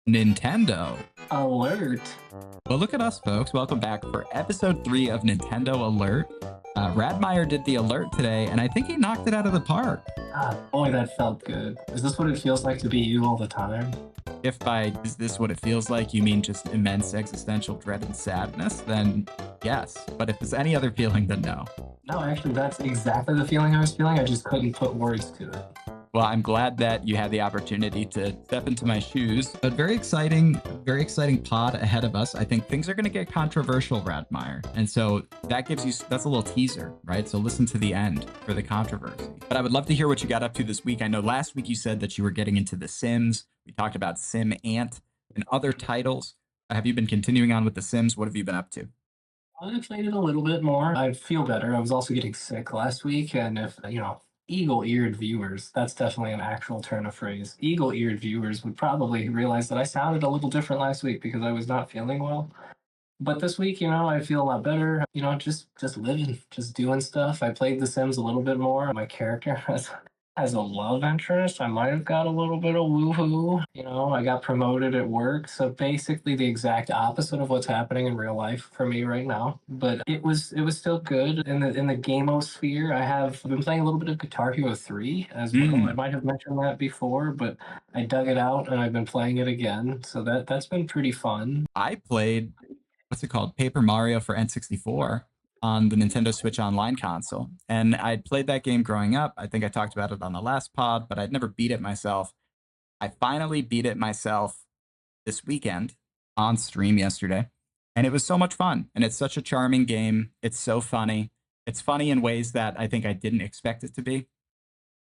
Nintendo. Alert. Well, look at us, folks. Welcome back for episode 3 of Nintendo Alert. Radmeyer did the alert today, and I think he knocked it out of the park. Boy, that felt good. Is this what it feels like to be you all the time? If by is this what it feels like, you mean just immense existential dread and sadness, then yes. But if it's any other feeling, then no. No, actually, that's exactly the feeling I was feeling. I just couldn't put words to it. Well, I'm glad that you had the opportunity to step into my shoes. But very exciting pod ahead of us. I think things are going to get controversial, Radmeyer. And so that's a little teaser, right? So listen to the end for the controversy. But I would love to hear what you got up to this week. I know last week you said that you were getting into The Sims. We talked about Sim Ant and other titles. Have you been continuing on with The Sims? What have you been up to? I played it a little bit more. I feel better. I was also getting sick last week, and if, eagle-eared viewers, that's definitely an actual turn of phrase. Eagle-eared viewers would probably realize that I sounded a little different last week because I was not feeling well. But this week, I feel a lot better. Just living, just doing stuff. I played The Sims a little bit more. My character has a love interest. I might have got a little bit of woohoo. I got promoted at work, so basically the exact opposite of what's happening in real life for me right now. But it was still good in the gamosphere. I've been playing a little bit of Guitar Hero 3 as well. I might have mentioned that before, but I dug it out and I've been playing it again. So that's been pretty fun. I played, what's it called? Paper Mario for N64 on the Nintendo Switch Online console. And I'd played that game growing up. I think I talked about it on the last pod, but I'd never beat it myself. I finally beat it myself this weekend on stream yesterday. And it was so much fun. And it's such a charming game. It's so funny. It's funny in ways that I think I didn't expect it to be.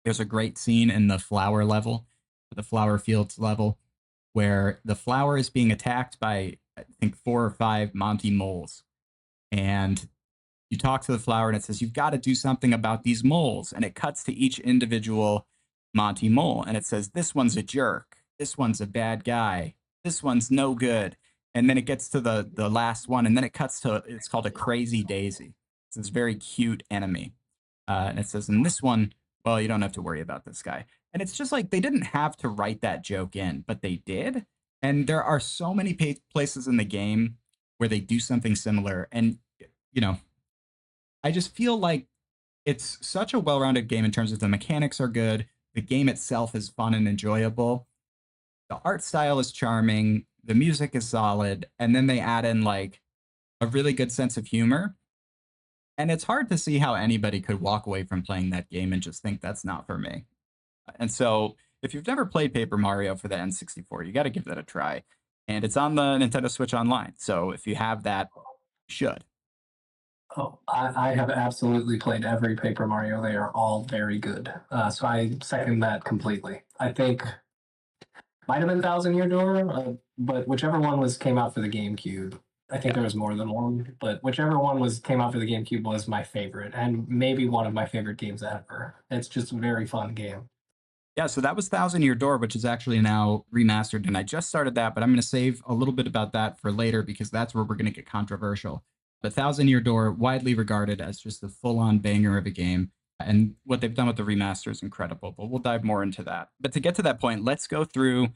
There's a great scene in the flower level, the flower fields level, where the flower is being attacked by, I think, 4 or 5 Monty moles. And you talk to the flower and it says, you've got to do something about these moles. And it cuts to each individual Monty mole. And it says, this one's a jerk. This one's a bad guy. This one's no good. And then it gets to the last one. And then it cuts to, it's called a crazy daisy. It's this very cute enemy. And it says, and this one, well, you don't have to worry about this guy. And it's just like they didn't have to write that joke in, but they did. And there are so many places in the game where they do something similar. And, you know, I just feel like it's such a well rounded game in terms of the mechanics are good. The game itself is fun and enjoyable. The art style is charming. The music is solid. And then they add in like a really good sense of humor. And it's hard to see how anybody could walk away from playing that game and just think that's not for me. And so, if you've never played Paper Mario for the N64, you got to give that a try. And it's on the Nintendo Switch Online. So, if you have that, you should. Oh, I have absolutely played every Paper Mario. They are all very good. So I second that completely. I think might have been Thousand Year Door, but whichever one came out for the GameCube. I think Yeah. there was more than one, but whichever one came out for the GameCube was my favorite, and maybe one of my favorite games ever. It's just a very fun game. Yeah, so that was Thousand Year Door, which is actually now remastered. And I just started that, but I'm going to save a little bit about that for later because that's where we're going to get controversial. But Thousand Year Door, widely regarded as just a full on banger of a game. And what they've done with the remaster is incredible, but we'll dive more into that. But to get to that point, let's go through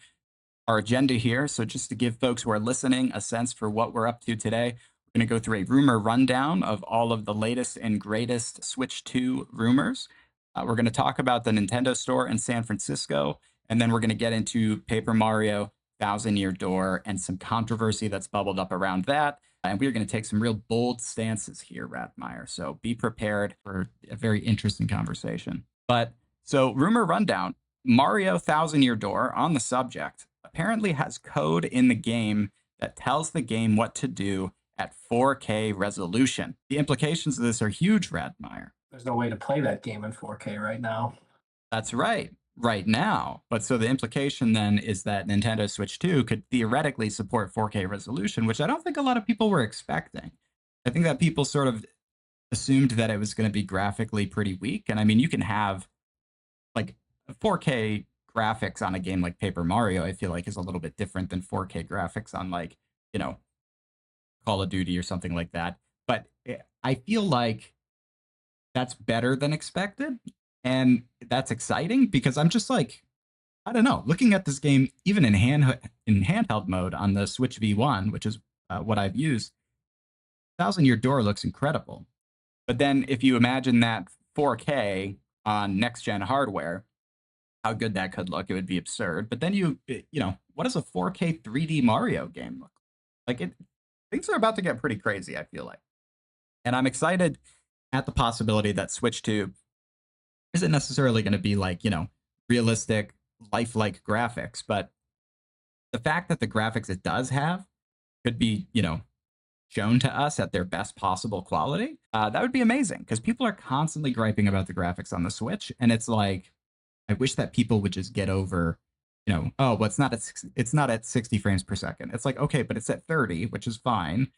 our agenda here. So just to give folks who are listening a sense for what we're up to today, we're going to go through a rumor rundown of all of the latest and greatest Switch 2 rumors. We're going to talk about the Nintendo Store in San Francisco, and then we're going to get into Paper Mario Thousand Year Door and some controversy that's bubbled up around that. And we're going to take some real bold stances here, Radmeyer. So be prepared for a very interesting conversation. But so, rumor rundown, Mario Thousand Year Door on the subject apparently has code in the game that tells the game what to do at 4K resolution. The implications of this are huge, Radmeyer. There's no way to play that game in 4K right now. That's right now. But so the implication then is that Nintendo Switch 2 could theoretically support 4K resolution, which I don't think a lot of people were expecting. I think that people sort of assumed that it was going to be graphically pretty weak. And I mean, you can have like 4K graphics on a game like Paper Mario, I feel like is a little bit different than 4K graphics on like, Call of Duty or something like that. But I feel like that's better than expected. And that's exciting because I'm just like, I don't know. Looking at this game, even in handheld mode on the Switch V1, which is what I've used, Thousand Year Door looks incredible. But then if you imagine that 4K on next gen hardware, how good that could look, it would be absurd. But then what does a 4K 3D Mario game look like? Things are about to get pretty crazy, I feel like. And I'm excited at the possibility that Switch 2 isn't necessarily going to be like, realistic, lifelike graphics, but the fact that the graphics it does have could be, shown to us at their best possible quality, that would be amazing because people are constantly griping about the graphics on the Switch. And it's like, I wish that people would just get over, oh, well, it's not at 60 frames per second. It's like, okay, but it's at 30, which is fine.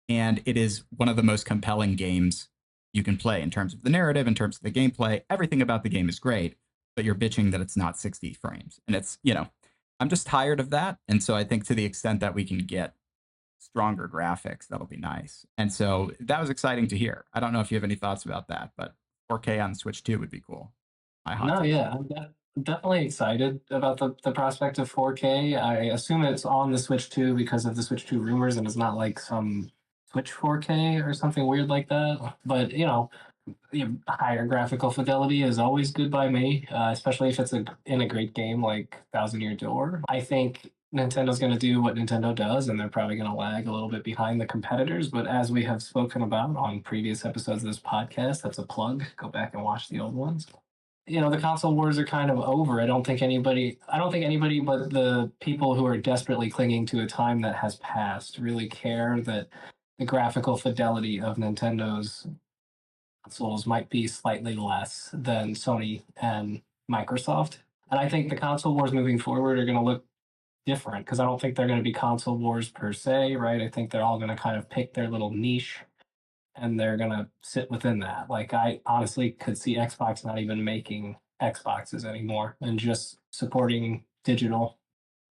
And it is one of the most compelling games you can play in terms of the narrative, in terms of the gameplay. Everything about the game is great, but you're bitching that it's not 60 frames. And it's, I'm just tired of that. And so I think to the extent that we can get stronger graphics, that'll be nice. And so that was exciting to hear. I don't know if you have any thoughts about that, but 4K on Switch 2 would be cool. My hot No, take. yeah, I'm definitely excited about the prospect of 4K. I assume it's on the Switch 2 because of the Switch 2 rumors, and it's not like some Switch 4K or something weird like that. But higher graphical fidelity is always good by me, especially if it's in a great game like Thousand Year Door. I think Nintendo's going to do what Nintendo does, and they're probably going to lag a little bit behind the competitors. But as we have spoken about on previous episodes of this podcast, that's a plug. Go back and watch the old ones. The console wars are kind of over. I don't think anybody but the people who are desperately clinging to a time that has passed really care that the graphical fidelity of Nintendo's consoles might be slightly less than Sony and Microsoft. And I think the console wars moving forward are going to look different because I don't think they're going to be console wars per se, right? I think they're all going to kind of pick their little niche and they're going to sit within that. Like, I honestly could see Xbox not even making Xboxes anymore and just supporting digital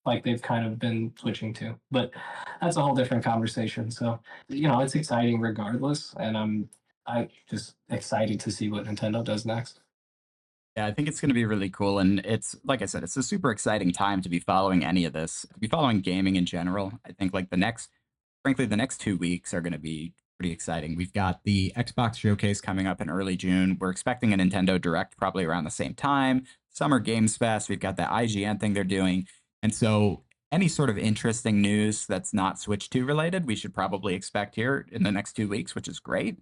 like they've kind of been switching to. But that's a whole different conversation. So, it's exciting regardless. And I just excited to see what Nintendo does next. Yeah, I think it's going to be really cool. And it's, like I said, it's a super exciting time to be following any of this, to be following gaming in general. I think like frankly, the next 2 weeks are going to be pretty exciting. We've got the Xbox Showcase coming up in early June. We're expecting a Nintendo Direct probably around the same time. Summer Games Fest, we've got the IGN thing they're doing. And so any sort of interesting news that's not Switch 2 related, we should probably expect here in the next 2 weeks, which is great.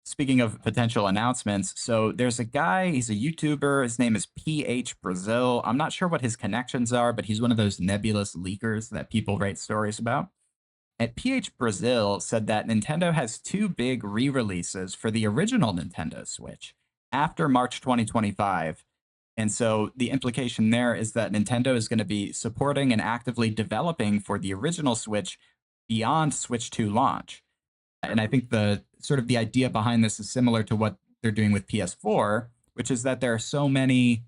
Speaking of potential announcements, so there's a guy, he's a YouTuber. His name is PH Brazil. I'm not sure what his connections are, but he's one of those nebulous leakers that people write stories about. And PH Brazil said that Nintendo has two big re releases for the original Nintendo Switch after March 2025. And so the implication there is that Nintendo is going to be supporting and actively developing for the original Switch beyond Switch 2 launch. And I think the sort of the idea behind this is similar to what they're doing with PS4, which is that there's so many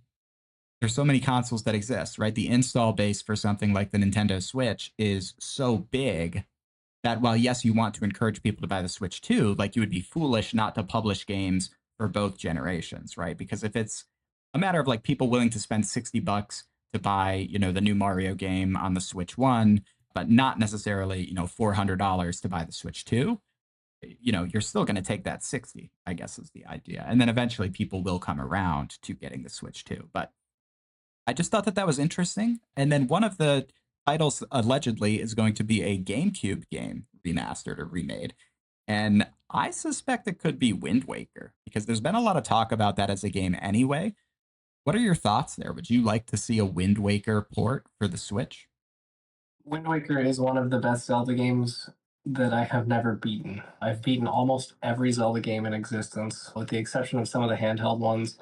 consoles that exist, right? The install base for something like the Nintendo Switch is so big that while yes, you want to encourage people to buy the Switch 2, like you would be foolish not to publish games for both generations, right? Because if it's a matter of like people willing to spend $60 to buy, the new Mario game on the Switch 1, but not necessarily, $400 to buy the Switch 2, you're still going to take that 60, I guess is the idea. And then eventually people will come around to getting the Switch 2. But I just thought that that was interesting. And then one of the titles allegedly is going to be a GameCube game remastered or remade. And I suspect it could be Wind Waker because there's been a lot of talk about that as a game anyway. What are your thoughts there? Would you like to see a Wind Waker port for the Switch? Wind Waker is one of the best Zelda games that I have never beaten. I've beaten almost every Zelda game in existence, with the exception of some of the handheld ones.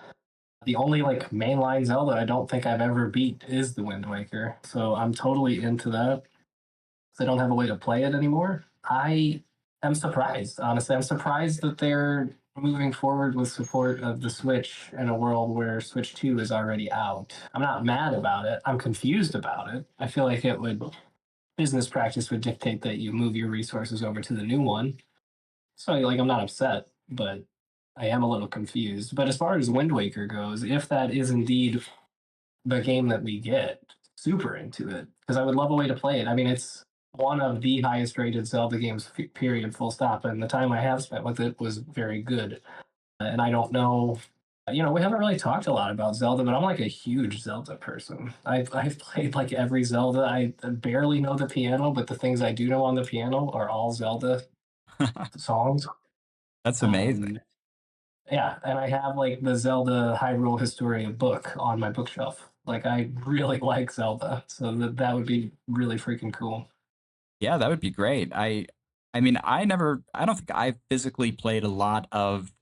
The only like mainline Zelda I don't think I've ever beat is the Wind Waker. So I'm totally into that. I don't have a way to play it anymore. I am surprised, honestly. I'm surprised that they're moving forward with support of the Switch in a world where Switch 2 is already out. I'm not mad about it. I'm confused about it. I feel like business practice would dictate that you move your resources over to the new one. So like I'm not upset, but I am a little confused. But as far as Wind Waker goes, if that is indeed the game that we get super into it because I would love a way to play it. I mean, it's one of the highest rated Zelda games, period, full stop. And the time I have spent with it was very good. And I don't know, we haven't really talked a lot about Zelda, but I'm like a huge Zelda person. I've played like every Zelda. I barely know the piano, but the things I do know on the piano are all Zelda songs. That's amazing. Um, yeah, and I have like the Zelda Hyrule Historia book on my bookshelf. Like I really like Zelda, so that would be really freaking cool. Yeah, that would be great. I mean, I don't think I physically played a lot of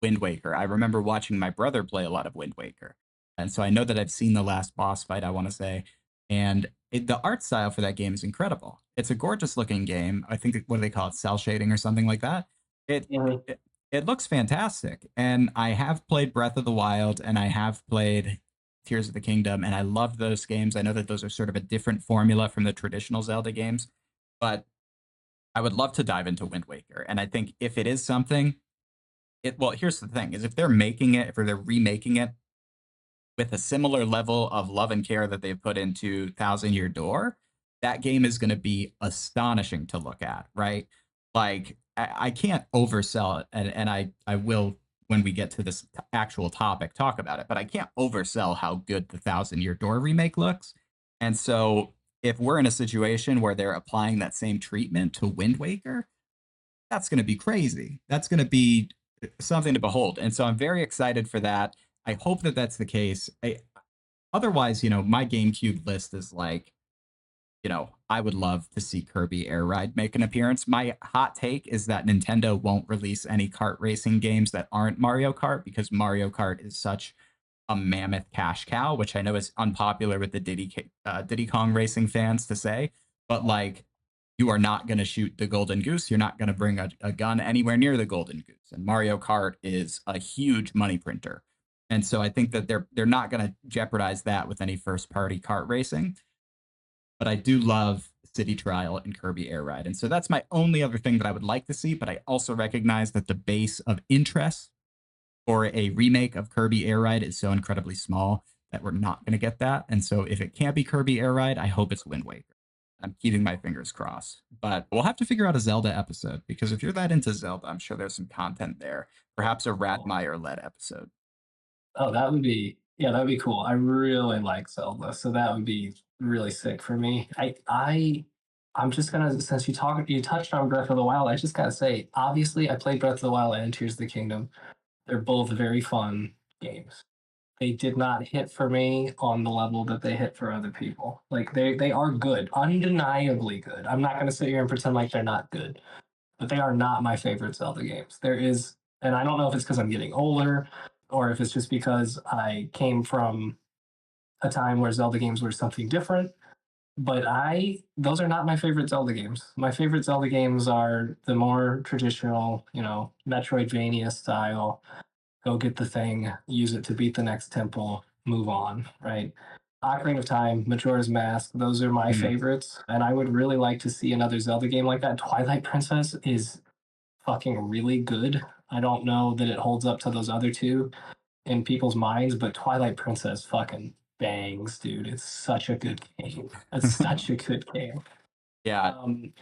Wind Waker. I remember watching my brother play a lot of Wind Waker. And so I know that I've seen the last boss fight, I want to say. And the art style for that game is incredible. It's a gorgeous looking game. I think what do they call it? Cell shading or something like that. It Mhm. it, it looks fantastic. And I have played Breath of the Wild and I have played Tears of the Kingdom and I love those games. I know that those are sort of a different formula from the traditional Zelda games, but I would love to dive into Wind Waker. And I think if it is something, well, here's the thing: is if they're making it, if they're remaking it with a similar level of love and care that they've put into Thousand Year Door, that game is going to be astonishing to look at, right? Like I can't oversell it, and I will when we get to this actual topic talk about it, but I can't oversell how good the Thousand Year Door remake looks. And so if we're in a situation where they're applying that same treatment to Wind Waker, that's going to be crazy. That's going to be something to behold. And so I'm very excited for that. I hope that that's the case. Otherwise, my GameCube list is like, I would love to see Kirby Air Ride make an appearance. My hot take is that Nintendo won't release any kart racing games that aren't Mario Kart because Mario Kart is such a mammoth cash cow, which I know is unpopular with the Diddy Kong racing fans to say, but like you are not going to shoot the golden goose. You're not going to bring a gun anywhere near the golden goose. And Mario Kart is a huge money printer. And so I think that they're not going to jeopardize that with any first party kart racing. But I do love City Trial and Kirby Air Ride. And so that's my only other thing that I would like to see. But I also recognize that the base of interest for a remake of Kirby Air Ride is so incredibly small that we're not going to get that. And so if it can't be Kirby Air Ride, I hope it's Wind Waker. I'm keeping my fingers crossed. But we'll have to figure out a Zelda episode because if you're that into Zelda, I'm sure there's some content there. Perhaps a Radmeyer led episode. Oh, that would be yeah, that would be cool. I really like Zelda, so that would be really sick for me. I'm just gonna since you touched on Breath of the Wild, I just gotta say, obviously I played Breath of the Wild and Tears of the Kingdom. They're both very fun games. They did not hit for me on the level that they hit for other people. Like they are good, undeniably good. I'm not gonna sit here and pretend like they're not good, but they are not my favorite Zelda games. There is, and I don't know if it's because I'm getting older or if it's just because I came from a time where Zelda games were something different. But those are not my favorite Zelda games. My favorite Zelda games are the more traditional, Metroidvania style. Go get the thing, use it to beat the next temple, move on, right? Ocarina of Time, Majora's Mask, those are my Mhm. favorites. And I would really like to see another Zelda game like that. Twilight Princess is fucking really good. I don't know that it holds up to those other two in people's minds, but Twilight Princess fucking bangs, dude. It's such a good game. It's such a good game. Yeah. Um,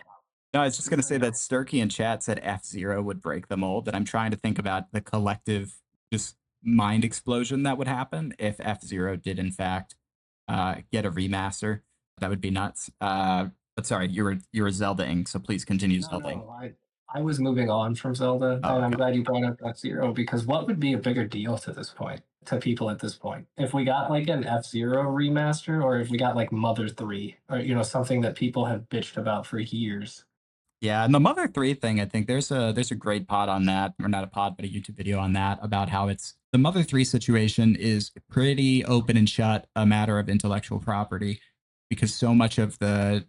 No, I was just going to but say yeah. that Sturkey in chat said F-Zero would break the mold. And I'm trying to think about the collective just mind explosion that would happen if F-Zero did, in fact, get a remaster. That would be nuts. But sorry, you were Zelda-ing, so please continue No, Zelda-ing. no, I was moving on from Zelda, Oh, and I'm okay. glad you brought up F Zero because what would be a bigger deal to this point, to people at this point? If we got like an F Zero remaster, or if we got like Mother 3, or something that people have bitched about for years. Yeah, and the Mother 3 thing, I think there's a great pod on that, or not a pod, but a YouTube video on that about how it's the Mother 3 situation is pretty open and shut a matter of intellectual property because so much of the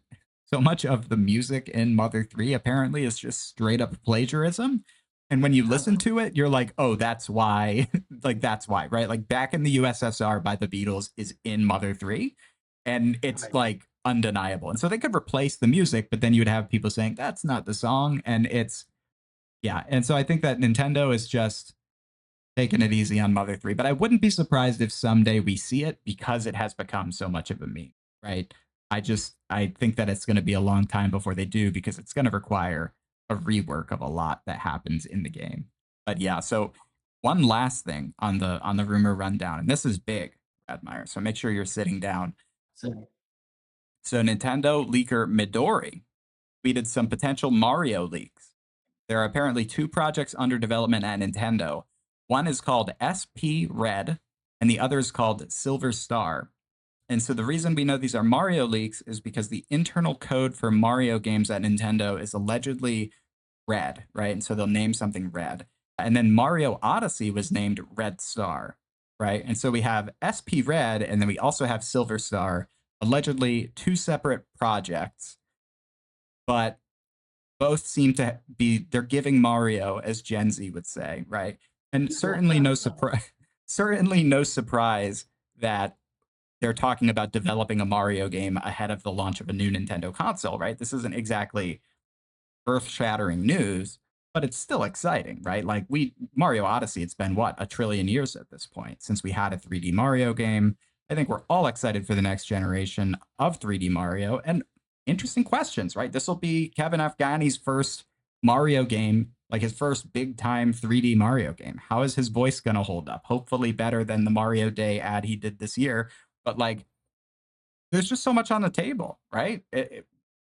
music in Mother 3 apparently is just straight up plagiarism. And when you listen to it, you're like, "Oh, that's why." Like that's why, right? Like Back in the USSR by the Beatles is in Mother 3 and it's Right. like undeniable. And so they could replace the music, but then you would have people saying that's not the song, and it's yeah. And so I think that Nintendo is just taking it easy on Mother 3. But I wouldn't be surprised if someday we see it because it has become so much of a meme, right? I think that it's going to be a long time before they do because it's going to require a rework of a lot that happens in the game. But yeah, so one last thing on the rumor rundown, and this is big, Admire. So make sure you're sitting down. So So Nintendo leaker Midori tweeted some potential Mario leaks. There are apparently two projects under development at Nintendo. One is called SP Red, and the other is called Silver Star. And so the reason we know these are Mario leaks is because the internal code for Mario games at Nintendo is allegedly Red, right? And so they'll name something Red. And then Mario Odyssey was named Red Star, right? And so we have SP Red, and then we also have Silver Star, allegedly two separate projects, but both seem to be, they're giving Mario, as Gen Z would say, right? And certainly no surprise, certainly no surprise that they're talking about developing a Mario game ahead of the launch of a new Nintendo console, right? This isn't exactly earth-shattering news, but it's still exciting, right? Like Mario Odyssey, it's been what, a trillion years at this point since we had a 3D Mario game. I think we're all excited for the next generation of 3D Mario, and interesting questions, right? This will be Kevin Afghani's first Mario game, like his first big time 3D Mario game. How is his voice going to hold up? Hopefully better than the Mario Day ad he did this year, but like there's just so much on the table, right?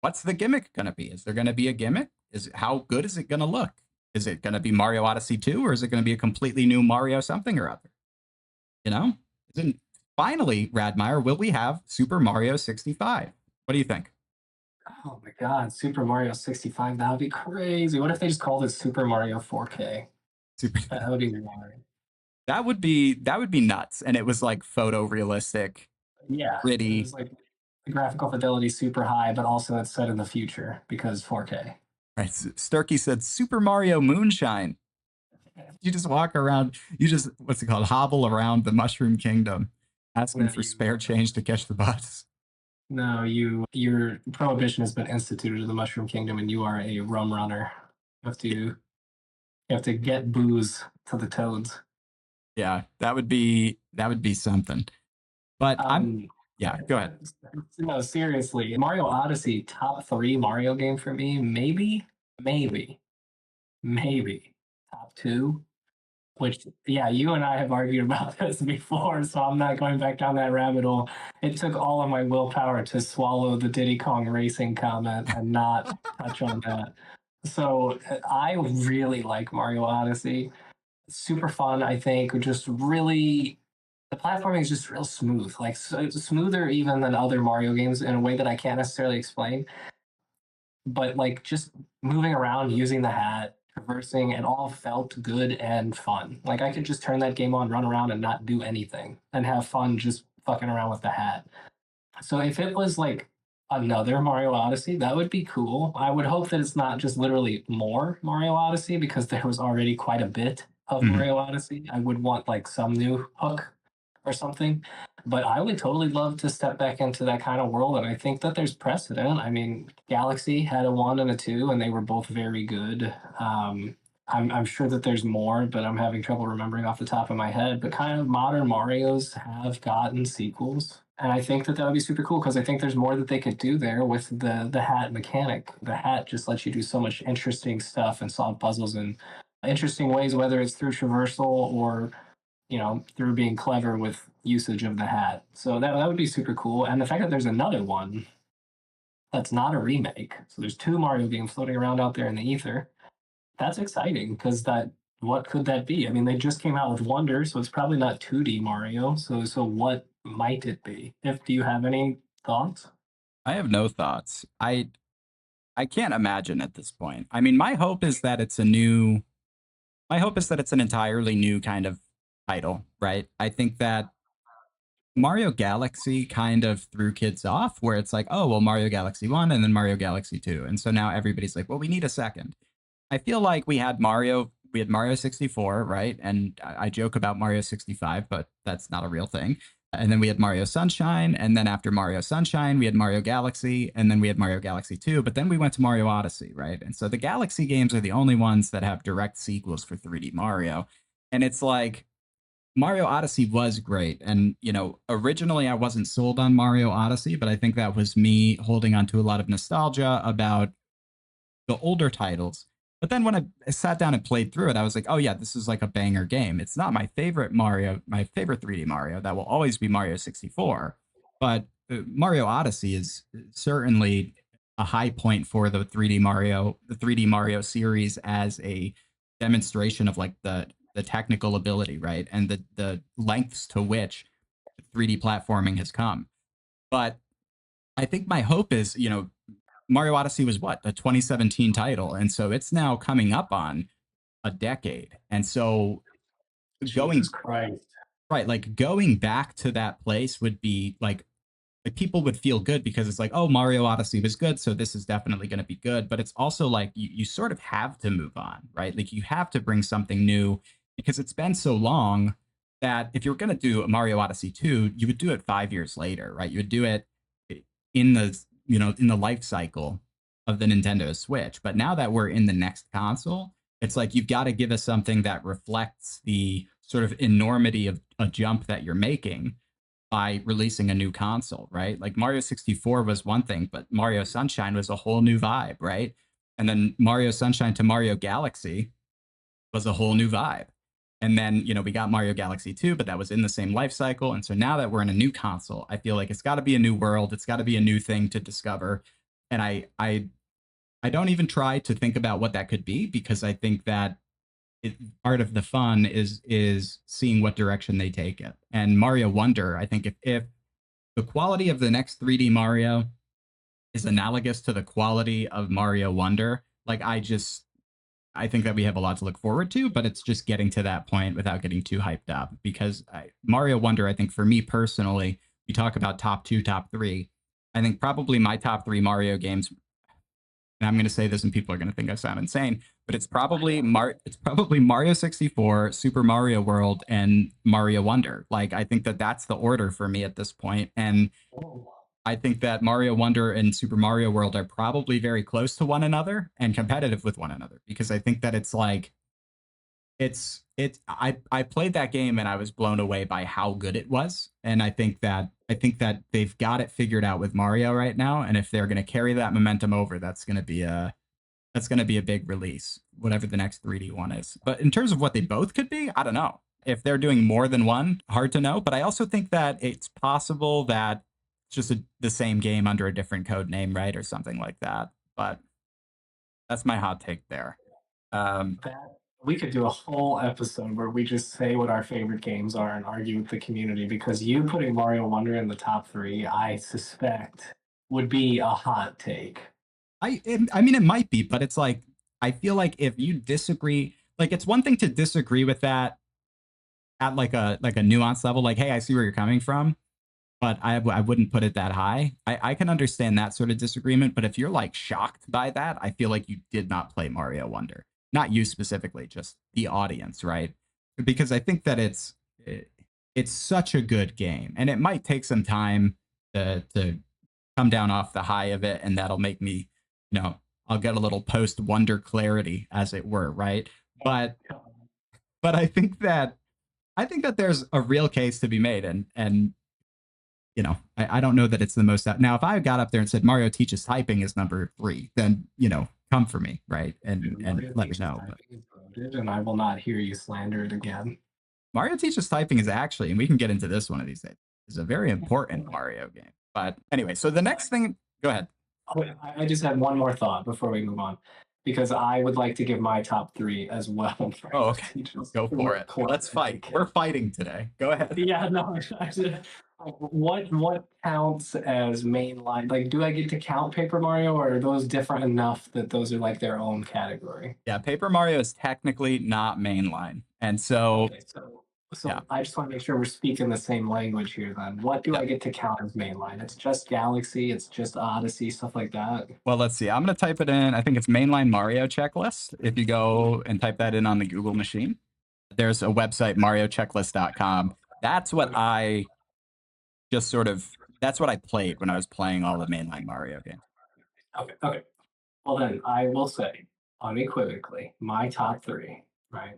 What's the gimmick going to be? Is there going to be a gimmick? How good is it going to look? Is it going to be Mario Odyssey 2, or is it going to be a completely new Mario something or other? You know? Then finally, Radmeyer, will we have Super Mario 65? What do you think? oh my God, Super Mario 65, that would be crazy. What if they just called it Super Mario 4K? Super That would be wild. that would be nuts. And it was like photorealistic, Yeah, it pretty. was like the graphical fidelity super high, but also it's set in the future because 4K. Right. Sturkey said Super Mario Moonshine. You just walk around, you just, what's it called? Hobble around the Mushroom Kingdom, asking No, for spare change to catch the bus. no, your prohibition has been instituted in the Mushroom Kingdom, and you are a rum runner. You have to get booze to the toads. Yeah, that would be something. But Um, yeah, go ahead. no, seriously, Mario Odyssey, top three Mario game for me, maybe, maybe top two. Which, yeah, you and I have argued about this before, so I'm not going back down that rabbit hole. It took all of my willpower to swallow the Diddy Kong Racing comment and not touch on that. So I really like Mario Odyssey. Super fun, I think. Just really, the platforming is just real smooth, like so, smoother even than other Mario games in a way that I can't necessarily explain. But like just moving around, using the hat, traversing, it all felt good and fun. Like I could just turn that game on, run around, and not do anything, and have fun just fucking around with the hat. So if it was like another Mario Odyssey, that would be cool. I would hope that it's not just literally more Mario Odyssey because there was already quite a bit of Mhm. Mario Odyssey. I would want like some new hook or something. But I would totally love to step back into that kind of world. And I think that there's precedent. I mean, Galaxy had a one and a two, and they were both very good. I'm sure that there's more, but I'm having trouble remembering off the top of my head. But kind of modern Marios have gotten sequels. And I think that that would be super cool because I think there's more that they could do there with the hat mechanic. The hat just lets you do so much interesting stuff and solve puzzles in interesting ways, whether it's through traversal or through being clever with usage of the hat. So that would be super cool. And the fact that there's another one that's not a remake, so there's two Mario games floating around out there in the ether. That's exciting because that what could that be? I mean, they just came out with Wonder, so it's probably not 2D Mario. So what might it be? If do you have any thoughts? I have no thoughts. I can't imagine at this point. I mean, my hope is that it's an entirely new kind of title, right? I think that Mario Galaxy kind of threw kids off where it's like, oh, well, Mario Galaxy 1 and then Mario Galaxy 2. And so now everybody's like, well, we need a second. I feel like we had Mario 64, right? And I joke about Mario 65, but that's not a real thing. And then we had Mario Sunshine, and then after Mario Sunshine, we had Mario Galaxy, and then we had Mario Galaxy 2, but then we went to Mario Odyssey, right? And so the Galaxy games are the only ones that have direct sequels for 3D Mario. And it's like Mario Odyssey was great. And, originally I wasn't sold on Mario Odyssey, but I think that was me holding on to a lot of nostalgia about the older titles. But then when I sat down and played through it, I was like, oh yeah, this is like a banger game. It's not my favorite Mario, my favorite 3D Mario. That will always be Mario 64. But Mario Odyssey is certainly a high point for the 3D Mario series as a demonstration of like the technical ability, right? And the lengths to which 3D platforming has come. But I think my hope is, Mario Odyssey was what, a 2017 title, and so it's now coming up on a decade. And so Jesus going Christ. right, like going back to that place would be like people would feel good because it's like, oh, Mario Odyssey was good, so this is definitely going to be good. But it's also like you sort of have to move on, right? Like you have to bring something new because it's been so long that if you're going to do a Mario Odyssey 2, you would do it 5 years later, right? You would do it in the life cycle of the Nintendo Switch. But now that we're in the next console, it's like you've got to give us something that reflects the sort of enormity of a jump that you're making by releasing a new console, right? Like Mario 64 was one thing, but Mario Sunshine was a whole new vibe, right? And then Mario Sunshine to Mario Galaxy was a whole new vibe. And then, we got Mario Galaxy 2, but that was in the same life cycle. And so now that we're in a new console, I feel like it's got to be a new world. It's got to be a new thing to discover. And I don't even try to think about what that could be because I think that part of the fun is seeing what direction they take it. And Mario Wonder, I think if the quality of the next 3D Mario is analogous to the quality of Mario Wonder, like I think that we have a lot to look forward to, but it's just getting to that point without getting too hyped up because Mario Wonder, I think for me personally, we talk about top two, top three. I think probably my top three Mario games, and I'm going to say this and people are going to think I sound insane, but it's probably Mario 64, Super Mario World, and Mario Wonder. Like I think that that's the order for me at this point, and Oh. I think that Mario Wonder and Super Mario World are probably very close to one another and competitive with one another because I think that it's like I played that game and I was blown away by how good it was. And I think that they've got it figured out with Mario right now. And if they're gonna carry that momentum over, that's gonna be a big release, whatever the next 3D one is. But in terms of what they both could be, I don't know. If they're doing more than one, hard to know. But I also think that it's possible that it's just the same game under a different code name, right? Or something like that. But that's my hot take there. Um, That we could do a whole episode where we just say what our favorite games are and argue with the community because you putting Mario Wonder in the top three, I suspect, would be a hot take. I mean, it might be, but it's like I feel like if you disagree, like it's one thing to disagree with that at like a nuanced level, like hey, I see where you're coming from, but I wouldn't put it that high. I can understand that sort of disagreement, but if you're like shocked by that, I feel like you did not play Mario Wonder, not you specifically, just the audience, right? Because I think that it's such a good game, and it might take some time to come down off the high of it, and that'll make me, you know, I'll get a little post wonder clarity, as it were, right? But but I think that there's a real case to be made, and I don't know that it's the most out. Now, if I got up there and said Mario teaches typing is number three, then come for me, right? And Mario let me teaches know. But typing is loaded, and I will not hear you slander it again. Mario teaches typing is actually, and we can get into this one of these days, is a very important Mario game. But anyway, so the next thing, go ahead. Oh, I just had one more thought before we move on, because I would like to give my top three as well. Oh, Mario okay. teaches Go for it. Let's fight. We're fighting today. Go ahead. Yeah, no. What counts as mainline? Like, do I get to count Paper Mario, or are those different enough that those are like their own category? Yeah, Paper Mario is technically not mainline. And so, Okay, so yeah, I just want to make sure we're speaking the same language here. Then, what do yeah. I get to count as mainline? It's just Galaxy, it's just Odyssey, stuff like that. Well, let's see. I'm going to type it in. I think it's mainline Mario checklist. If you go and type that in on the Google machine, there's a website, mariochecklist.com. That's what Okay, I just sort of, that's what I played when I was playing all the mainline Mario games. okay. Well, then I will say unequivocally my top three. Right.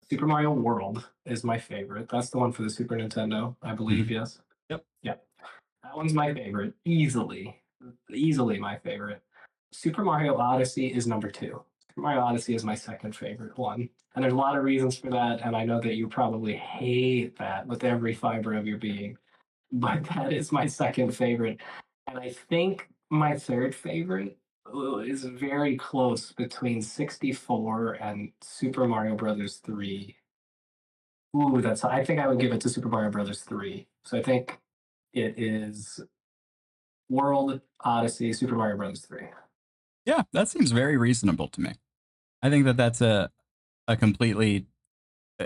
Super Mario World is my favorite. That's the one for the Super Nintendo, I believe. Mhm. Yes. Yep. Yeah. That one's my favorite, easily. Easily my favorite. Super Mario Odyssey is number two. Super Mario Odyssey is my second favorite one. And there's a lot of reasons for that. And I know that you probably hate that with every fiber of your being, but that is my second favorite. And I think my third favorite is very close between 64 and Super Mario Brothers 3. Ooh, I think I would give it to Super Mario Brothers 3. So I think it is World, Odyssey, Super Mario Brothers 3. Yeah, that seems very reasonable to me. I think that that's a completely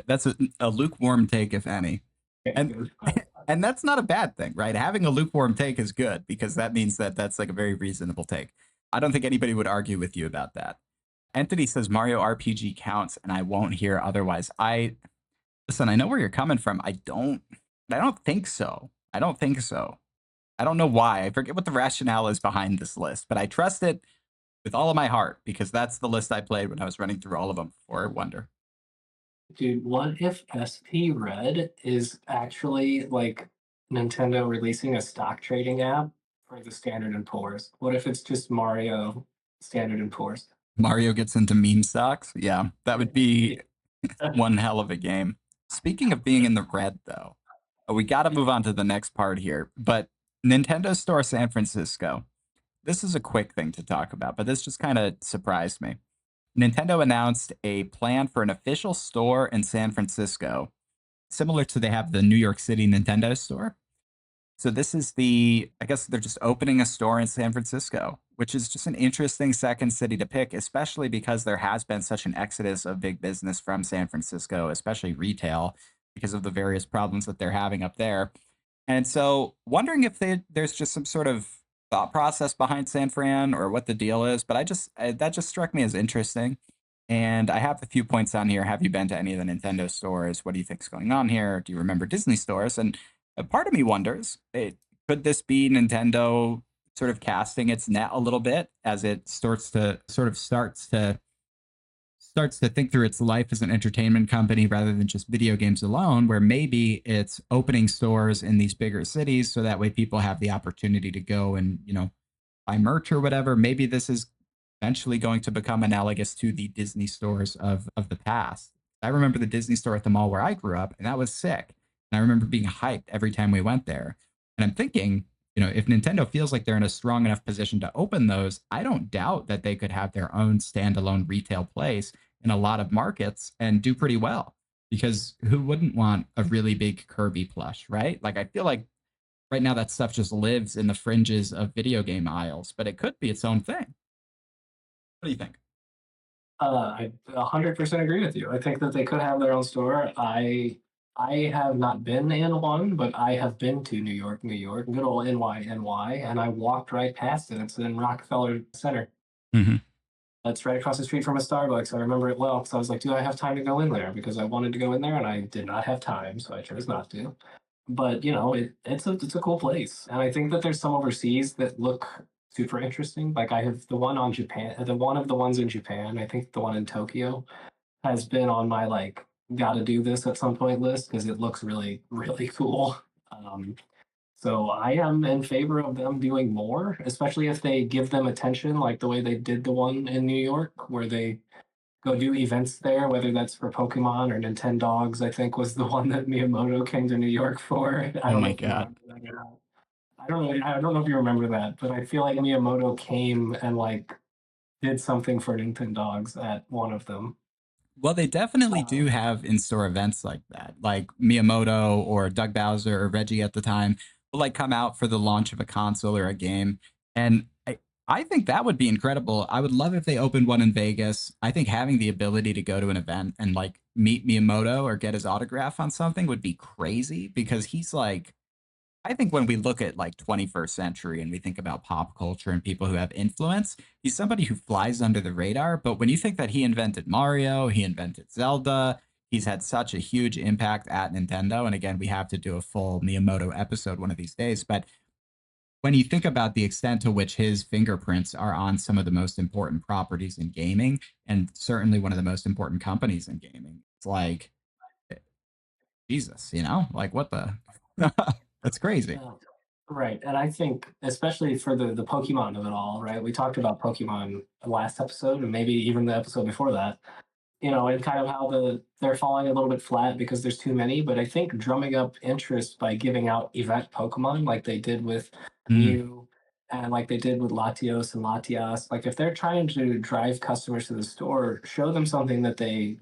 that's a lukewarm take, if any, Okay, and good. and that's not a bad thing, right? Having a lukewarm take is good because that means that that's like a very reasonable take. I don't think anybody would argue with you about that. Entity says Mario RPG counts, and I won't hear otherwise. I listen. I know where you're coming from. I don't think so. I don't think so. I don't know why. I forget what the rationale is behind this list, but I trust it with all of my heart because that's the list I played when I was running through all of them for Wonder. Dude, what if SP Red is actually like Nintendo releasing a stock trading app for the Standard and Poor's? What if it's just Mario Standard and Poor's? Mario gets into meme stocks. Yeah, that would be one hell of a game. Speaking of being in the red, though, we got to move on to the next part here. But Nintendo Store San Francisco. This is a quick thing to talk about, but this just kind of surprised me. Nintendo announced a plan for an official store in San Francisco, similar to they have the New York City Nintendo store. So this is I guess they're just opening a store in San Francisco, which is just an interesting second city to pick, especially because there has been such an exodus of big business from San Francisco, especially retail, because of the various problems that they're having up there. And so wondering if there's just some sort of thought process behind San Fran or what the deal is, but that just struck me as interesting. And I have a few points on here. Have you been to any of the Nintendo stores? What do you think's going on here? Do you remember Disney stores? And a part of me wonders, could this be Nintendo sort of casting its net a little bit as it starts to think through its life as an entertainment company rather than just video games alone, where maybe it's opening stores in these bigger cities so that way people have the opportunity to go and, buy merch or whatever. Maybe this is eventually going to become analogous to the Disney stores of the past. I remember the Disney store at the mall where I grew up, and that was sick. And I remember being hyped every time we went there. And I'm thinking, if Nintendo feels like they're in a strong enough position to open those, I don't doubt that they could have their own standalone retail place in a lot of markets and do pretty well. Because who wouldn't want a really big Kirby plush, right? Like I feel like right now that stuff just lives in the fringes of video game aisles, but it could be its own thing. What do you think? I 100% agree with you. I think that they could have their own store. I have not been in one, but I have been to New York, New York, good old NY, and I walked right past it. It's in Rockefeller Center. Hmm. That's right across the street from a Starbucks. I remember it well because I was like, do I have time to go in there? Because I wanted to go in there and I did not have time, so I chose not to. But it's a cool place, and I think that there's some overseas that look super interesting. Like I have the one on Japan, the one of the ones in Japan. I think the one in Tokyo has been on my like gotta do this at some point list because it looks really really cool. Um, so I am in favor of them doing more, especially if they give them attention, like the way they did the one in New York, where they go do events there, whether that's for Pokemon or Nintendogs. I think was the one that Miyamoto came to New York for. I Oh don't know my if you god. remember that or not. I don't know if you remember that, but I feel like Miyamoto came and like did something for Nintendogs at one of them. Well, they definitely Uh, do have in-store events like that. Like Miyamoto or Doug Bowser or Reggie at the time will like come out for the launch of a console or a game. And I think that would be incredible. I would love if they opened one in Vegas. I think having the ability to go to an event and like meet Miyamoto or get his autograph on something would be crazy because he's like I think when we look at like 21st century and we think about pop culture and people who have influence, he's somebody who flies under the radar. But when you think that he invented Mario, he invented Zelda, he's had such a huge impact at Nintendo. And again, we have to do a full Miyamoto episode one of these days. But when you think about the extent to which his fingerprints are on some of the most important properties in gaming, and certainly one of the most important companies in gaming, it's like Jesus, like what the that's crazy. Yeah. Right. And I think, especially for the Pokemon of it all, right? We talked about Pokemon last episode and maybe even the episode before that, and kind of how they're falling a little bit flat because there's too many. But I think drumming up interest by giving out event Pokemon like they did with Mm, Mew and like they did with Latios and Latias, like if they're trying to drive customers to the store, show them something that they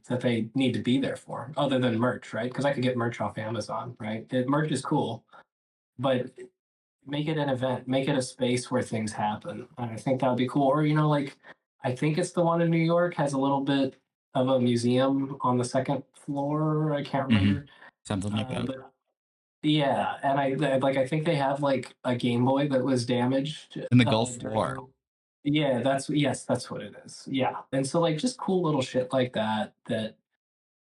need to be there for, other than merch, right? Because I could get merch off Amazon, right? Merch is cool, but make it an event, make it a space where things happen. And I think that would be cool. Or, like I think it's the one in New York has a little bit of a museum on the second floor. I can't hmm remember. Something like that. But yeah, and I think they have like a Game Boy that was damaged In the Gulf War. during. Yeah, that's what it is. Yeah, and so like just cool little shit like that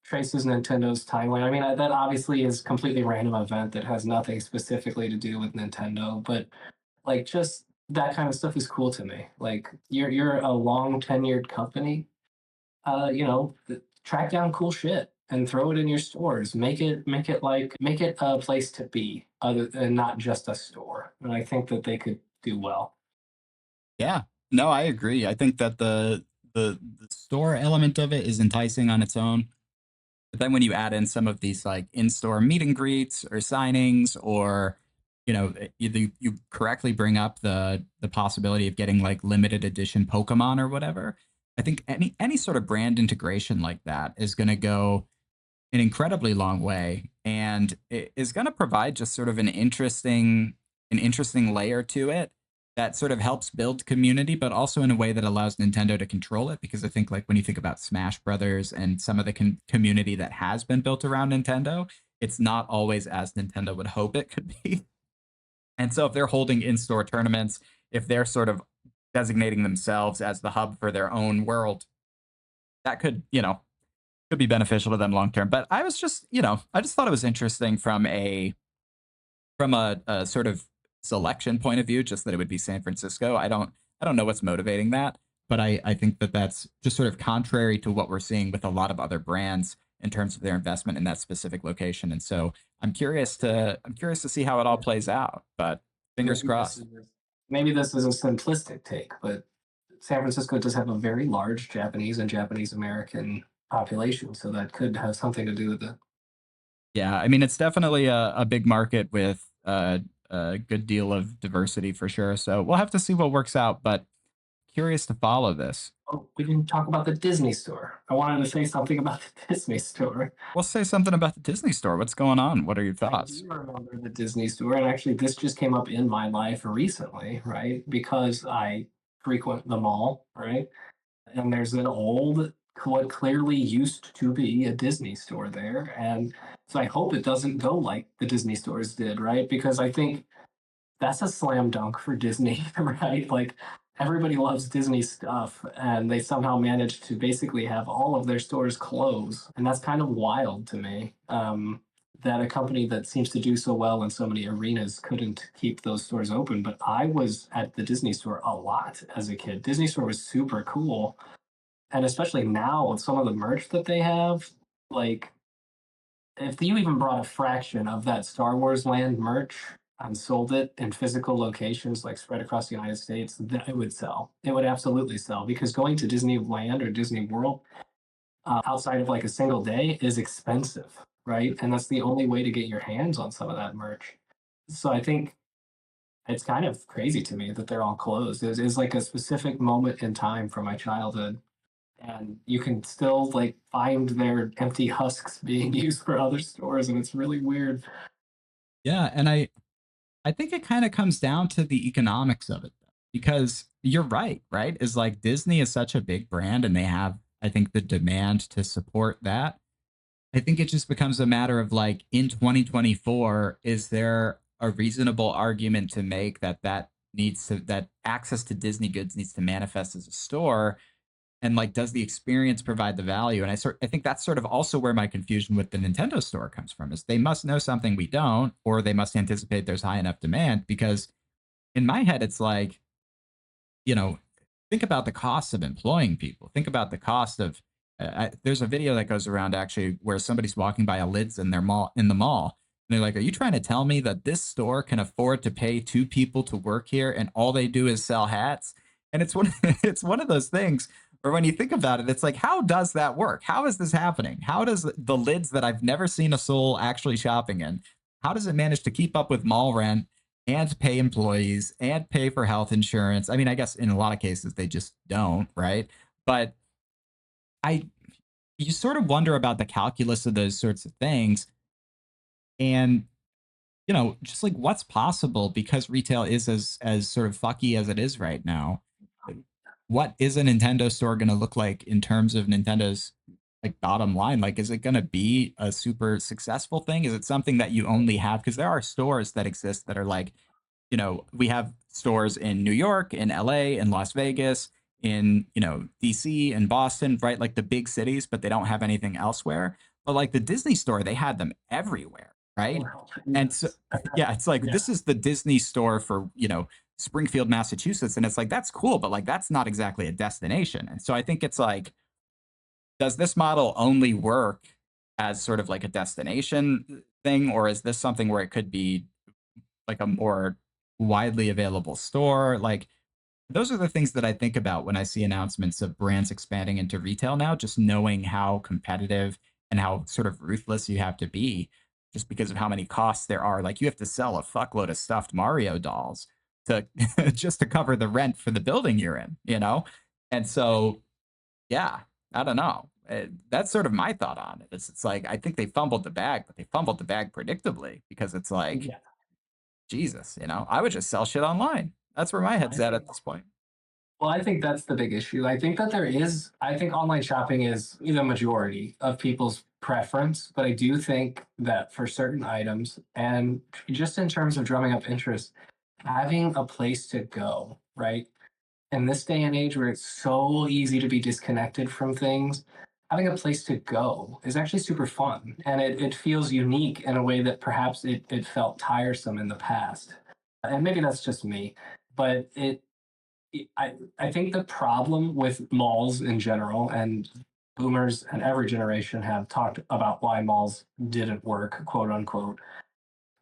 traces Nintendo's timeline. I mean, that obviously is completely random event that has nothing specifically to do with Nintendo, but like just that kind of stuff is cool to me. Like you're a long tenured company, track down cool shit and throw it in your stores. Make it a place to be other than not just a store. And I think that they could do well. Yeah. No, I agree. I think that the store element of it is enticing on its own. But then when you add in some of these like in-store meet and greets or signings, or you correctly bring up the possibility of getting like limited edition Pokemon or whatever, I think any sort of brand integration like that is going to go an incredibly long way, and it is going to provide just sort of an interesting layer to it that sort of helps build community, but also in a way that allows Nintendo to control it. Because I think, like, when you think about Smash Brothers and some of the community that has been built around Nintendo, it's not always as Nintendo would hope it could be. And so if they're holding in-store tournaments, if they're sort of designating themselves as the hub for their own world, that could be beneficial to them long term. But I just thought it was interesting from a sort of selection point of view, just that it would be San Francisco. I don't know what's motivating that, but I think that that's just sort of contrary to what we're seeing with a lot of other brands in terms of their investment in that specific location. And so I'm curious to see how it all plays out. But fingers Maybe this crossed. is maybe this is a simplistic take, but San Francisco does have a very large Japanese and Japanese American population, so that could have something to do with it. Yeah, I mean it's definitely a big market with a good deal of diversity for sure. So we'll have to see what works out. But curious to follow this. Oh, we didn't talk about the Disney store. I wanted to say something about the Disney store. We'll say something about the Disney store. What's going on? What are your I thoughts? do remember the Disney store, and actually, this just came up in my life recently, right? Because I frequent the mall, right? And there's an old, what clearly used to be a Disney store there, and so I hope it doesn't go like the Disney stores did, right? Because I think that's a slam dunk for Disney, right? Like everybody loves Disney stuff, and they somehow managed to basically have all of their stores close, and that's kind of wild to me. That a company that seems to do so well in so many arenas couldn't keep those stores open. But I was at the Disney store a lot as a kid. Disney store was super cool, and especially now with some of the merch that they have, like if you even brought a fraction of that Star Wars Land merch and sold it in physical locations like spread across the United States, then it would sell. It would absolutely sell because going to Disneyland or Disney World outside of like a single day is expensive, right? And that's the only way to get your hands on some of that merch. So I think it's kind of crazy to me that they're all closed. It's like a specific moment in time from my childhood, and you can still like find their empty husks being used for other stores, and it's really weird. Yeah, and I think it kind of comes down to the economics of it, though, because you're right, right? Is like Disney is such a big brand and they have, I think, the demand to support that. I think it just becomes a matter of like in 2024, is there a reasonable argument to make that access to Disney goods needs to manifest as a store, and like does the experience provide the value? And I think that's sort of also where my confusion with the Nintendo store comes from, is they must know something we don't, or they must anticipate there's high enough demand, because in my head, it's like, you know, think about the cost of employing people. Think about the cost of. There's a video that goes around actually where somebody's walking by a lids in their mall in the mall, and they're like, "Are you trying to tell me that this store can afford to pay two people to work here, and all they do is sell hats?" And it's one it's one of those things where when you think about it, it's like, how does that work? How is this happening? How does the lids that I've never seen a soul actually shopping in? How does it manage to keep up with mall rent and pay employees and pay for health insurance? I mean, I guess in a lot of cases they just don't, right? But I you sort of wonder about the calculus of those sorts of things and just like what's possible because retail is as sort of fucky as it is right now. What is a Nintendo store going to look like in terms of Nintendo's like bottom line? Like, is it going to be a super successful thing? Is it something that you only have? Because there are stores that exist that are like, we have stores in New York, in LA, in Las Vegas, in, DC and Boston, right? Like the big cities, but they don't have anything elsewhere. But like the Disney store, they had them everywhere, right? Well, And so, yes. yeah, it's like Yeah. this is the Disney store for, Springfield, Massachusetts. And it's like, that's cool, but like that's not exactly a destination. And so I think it's like, does this model only work as sort of like a destination thing, or is this something where it could be like a more widely available store? Like those are the things that I think about when I see announcements of brands expanding into retail now, just knowing how competitive and how sort of ruthless you have to be just because of how many costs there are. Like you have to sell a fuckload of stuffed Mario dolls to just to cover the rent for the building you're in? And so, yeah, I don't know. That's sort of my thought on it. It's like I think they fumbled the bag, but they fumbled the bag predictably because it's like Yeah. Jesus, I would just sell shit online. That's where my I head's at think this point. Well, I think that's the big issue. I think online shopping is the majority of people's preference, but I do think that for certain items and just in terms of drumming up interest, having a place to go, right? In this day and age where it's so easy to be disconnected from things, having a place to go is actually super fun. And it feels unique in a way that perhaps it felt tiresome in the past. And maybe that's just me, but I think the problem with malls in general, and boomers and every generation have talked about why malls didn't work, quote unquote,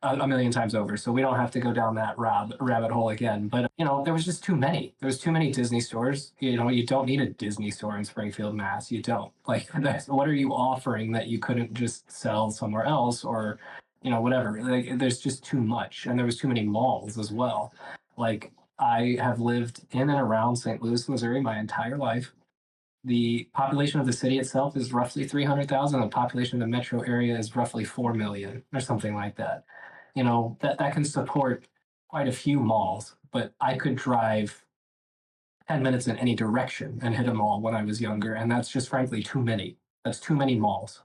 a million times over. So we don't have to go down that rabbit hole again. But there was just too many. There was too many Disney stores. You don't need a Disney store in Springfield, Mass. You don't. Like, what are you offering that you couldn't just sell somewhere else, or whatever? Like, there's just too much, and there was too many malls as well. Like, I have lived in and around St. Louis, Missouri, my entire life. The population of the city itself is roughly 300,000. The population of the metro area is roughly 4 million or something like that. That can support quite a few malls, but I could drive 10 minutes in any direction and hit a mall when I was younger. And that's just frankly too many. That's too many malls,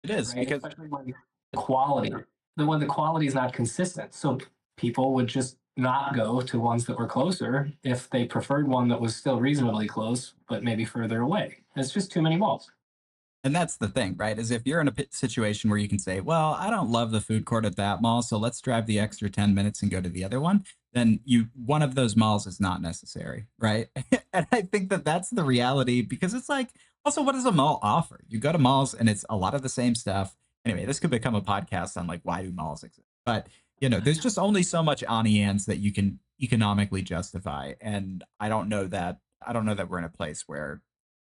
It is right? because Especially when quality, when the quality is not consistent. So people would just not go to ones that were closer if they preferred one that was still reasonably close, but maybe further away. It's just too many malls. and that's the thing, right? Is if you're in a situation where you can say, "Well, I don't love the food court at that mall, so let's drive the extra 10 minutes and go to the other one." Then one of those malls is not necessary, right? And I think that that's the reality because it's like also what does a mall offer? You go to malls and it's a lot of the same stuff. Anyway, this could become a podcast on like why do malls exist. But, there's just only so much Anians that you can economically justify and I don't know that we're in a place where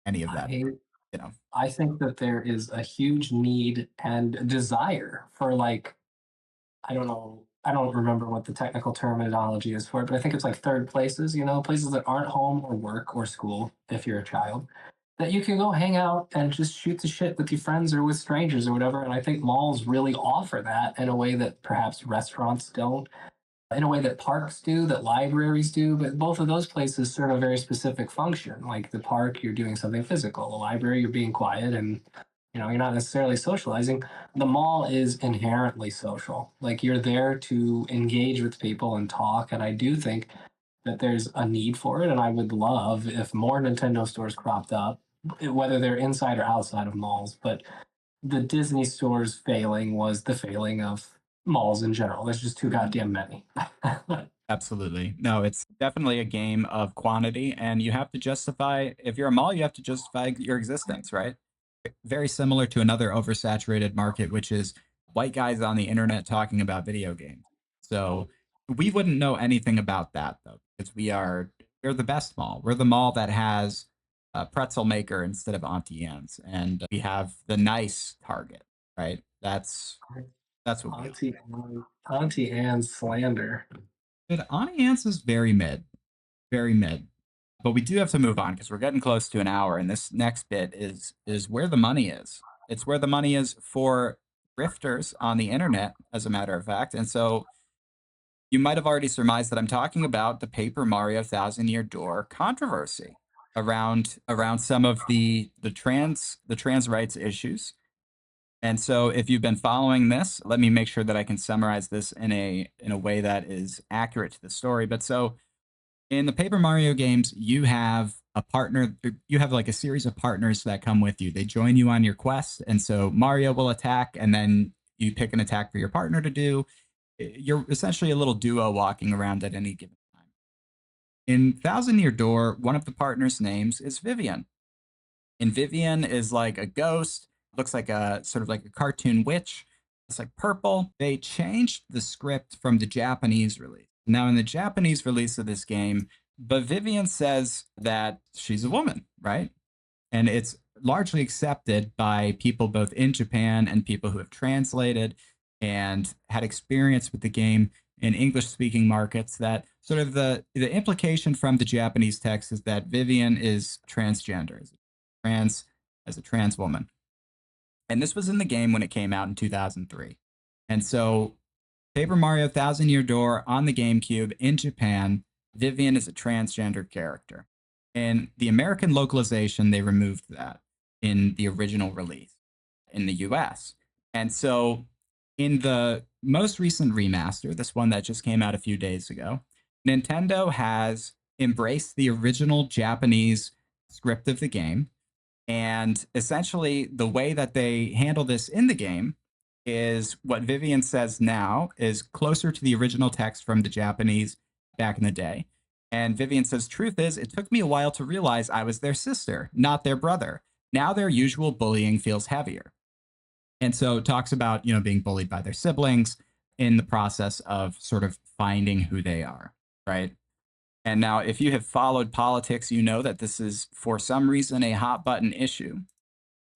any of that, I you know. I think that there is a huge need and desire for like I don't know. I don't remember what the technical terminology is for it, but I think it's like third places, places that aren't home or work or school if you're a child, that you can go hang out and just shoot the shit with your friends or with strangers or whatever. And I think malls really offer that in a way that perhaps restaurants don't, in a way that parks do, that libraries do. But both of those places serve a very specific function. Like the park, you're doing something physical. The library, you're being quiet and you're not necessarily socializing. The mall is inherently social. Like you're there to engage with people and talk. And I do think that there's a need for it. And I would love if more Nintendo stores cropped up, whether they're inside or outside of malls. But the Disney stores failing was the failing of malls in general. There's just too goddamn many. Absolutely. No, it's definitely a game of quantity, and you have to justify, if you're a mall, you have to justify your existence, right? Very similar to another oversaturated market, which is white guys on the internet talking about video games. So we wouldn't know anything about that though, because we're the best mall. We're the mall that has a pretzel maker instead of Auntie Anne's, and we have the nice Target, right? That's what we are. Auntie Anne's slander. But Auntie Anne's is very mid, very mid. But we do have to move on because we're getting close to an hour, and this next bit is where the money is. It's where the money is for grifters on the internet, as a matter of fact. And so you might have already surmised that I'm talking about the Paper Mario Thousand Year Door controversy around some of the trans rights issues. And so if you've been following this, let me make sure that I can summarize this in a way that is accurate to the story. But so in the Paper Mario games, you have a partner, you have like a series of partners that come with you. They join you on your quest. And so Mario will attack, and then you pick an attack for your partner to do. You're essentially a little duo walking around at any given time. In Thousand Year Door, one of the partners' names is Vivian. And Vivian is like a ghost, looks like a sort of like a cartoon witch. It's like purple. They changed the script from the Japanese release. Now, in the Japanese release of this game, but Vivian says that she's a woman, right? And it's largely accepted by people both in Japan and people who have translated and had experience with the game in English speaking markets, that sort of the implication from the Japanese text is that Vivian is transgender, trans as a trans woman. And this was in the game when it came out in 2003. And so Paper Mario Thousand Year Door on the GameCube in Japan, Vivian is a transgender character. In the American localization, they removed that in the original release in the US. And so in the most recent remaster, this one that just came out a few days ago, Nintendo has embraced the original Japanese script of the game. And essentially, the way that they handle this in the game is what Vivian says now is closer to the original text from the Japanese back in the day. And Vivian says, truth is, it took me a while to realize I was their sister, not their brother. Now their usual bullying feels heavier. And so it talks about, being bullied by their siblings in the process of sort of finding who they are, right? And now, if you have followed politics, you know that this is, for some reason, a hot button issue.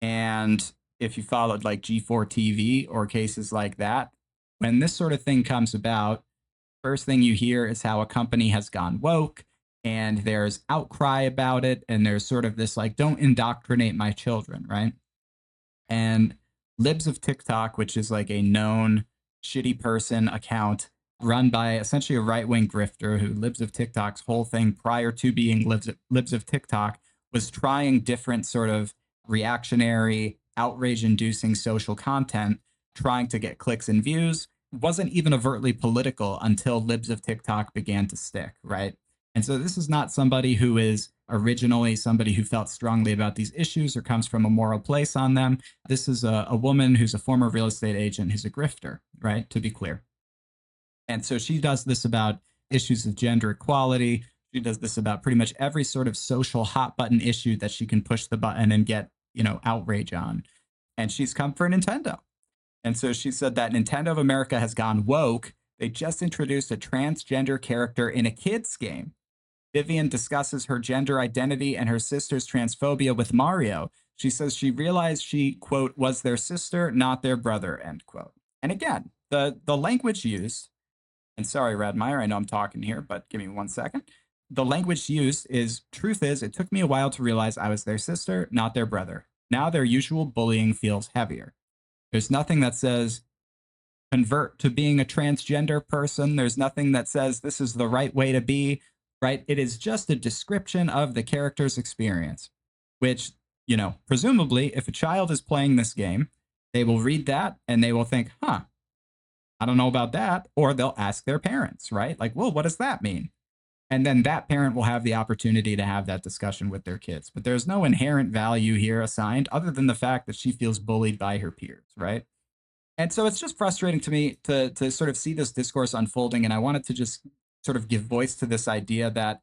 And if you followed like G4 TV or cases like that, when this sort of thing comes about, first thing you hear is how a company has gone woke, and there's outcry about it. And there's sort of this like, don't indoctrinate my children, right? And Libs of TikTok, which is like a known shitty person account run by essentially a right-wing grifter who Libs of TikTok's whole thing prior to being Libs of TikTok was trying different sort of reactionary, outrage-inducing social content, trying to get clicks and views. Wasn't even overtly political until Libs of TikTok began to stick, right? And so this is not somebody who is originally somebody who felt strongly about these issues or comes from a moral place on them. This is a woman who's a former real estate agent who's a grifter, right? To be clear. And so she does this about issues of gender equality. She does this about pretty much every sort of social hot button issue that she can push the button and get, outrage on. And she's come for Nintendo. And so she said that Nintendo of America has gone woke. They just introduced a transgender character in a kid's game. Vivian discusses her gender identity and her sister's transphobia with Mario. She says she realized she, quote, was their sister, not their brother, end quote. And again, the language used, and sorry, Radmeyer, I know I'm talking here, but give me 1 second. The language used is, truth is, it took me a while to realize I was their sister, not their brother. Now their usual bullying feels heavier. There's nothing that says convert to being a transgender person. There's nothing that says this is the right way to be, right? It is just a description of the character's experience, which, presumably, if a child is playing this game, they will read that and they will think, I don't know about that. Or they'll ask their parents, right? Like, well, what does that mean? And then that parent will have the opportunity to have that discussion with their kids. But there's no inherent value here assigned other than the fact that she feels bullied by her peers, right? And so it's just frustrating to me to sort of see this discourse unfolding. And I wanted to just sort of give voice to this idea that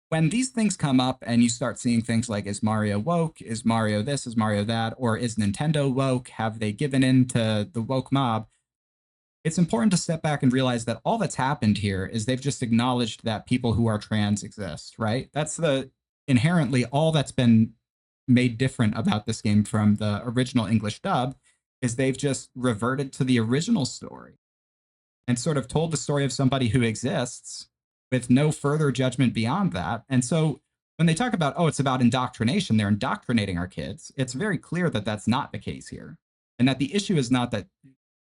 when these things come up and you start seeing things like, is Mario woke? Is Mario this? Is Mario that? Or is Nintendo woke? Have they given in to the woke mob? It's important to step back and realize that all that's happened here is they've just acknowledged that people who are trans exist, right? That's the inherently all that's been made different about this game from the original English dub is they've just reverted to the original story and sort of told the story of somebody who exists with no further judgment beyond that. And so when they talk about, oh, it's about indoctrination, they're indoctrinating our kids, it's very clear that that's not the case here. And that the issue is not that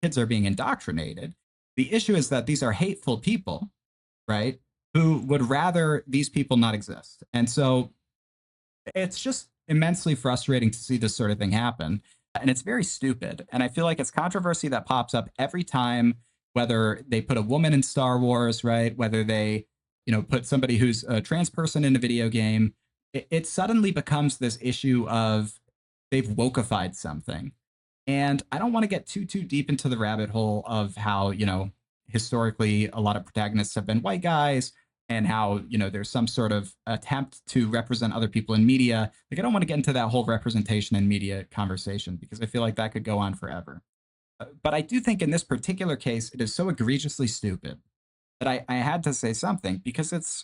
kids are being indoctrinated. The issue is that these are hateful people, right? Who would rather these people not exist. And so it's just immensely frustrating to see this sort of thing happen. And it's very stupid. And I feel like it's controversy that pops up every time, whether they put a woman in Star Wars, right? Whether they, put somebody who's a trans person in a video game. It suddenly becomes this issue of they've wokeified something. And I don't want to get too deep into the rabbit hole of how, historically a lot of protagonists have been white guys and how, there's some sort of attempt to represent other people in media. Like, I don't want to get into that whole representation in media conversation because I feel like that could go on forever. But I do think in this particular case, it is so egregiously stupid that I had to say something because it's,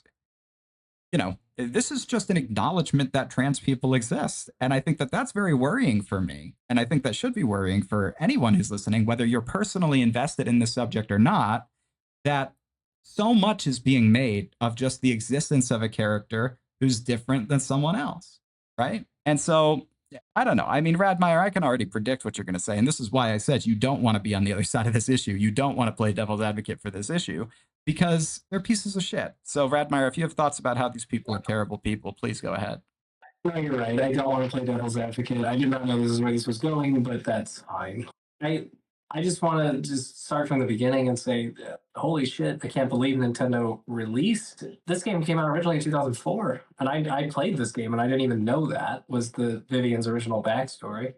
this is just an acknowledgement that trans people exist. And I think that that's very worrying for me. And I think that should be worrying for anyone who's listening, whether you're personally invested in the subject or not, that so much is being made of just the existence of a character who's different than someone else. Right. And so I don't know. I mean, Radmeyer, I can already predict what you're going to say. And this is why I said you don't want to be on the other side of this issue. You don't want to play devil's advocate for this issue because they're pieces of shit. So, Radmeyer, if you have thoughts about how these people are terrible people, please go ahead. No, you're right. I don't want to play devil's advocate. I did not know this is where this was going, but that's fine. I just want to just start from the beginning and say, holy shit! I can't believe Nintendo released this game. Came out originally in 2004, and I played this game, and I didn't even know that was the Vivian's original backstory.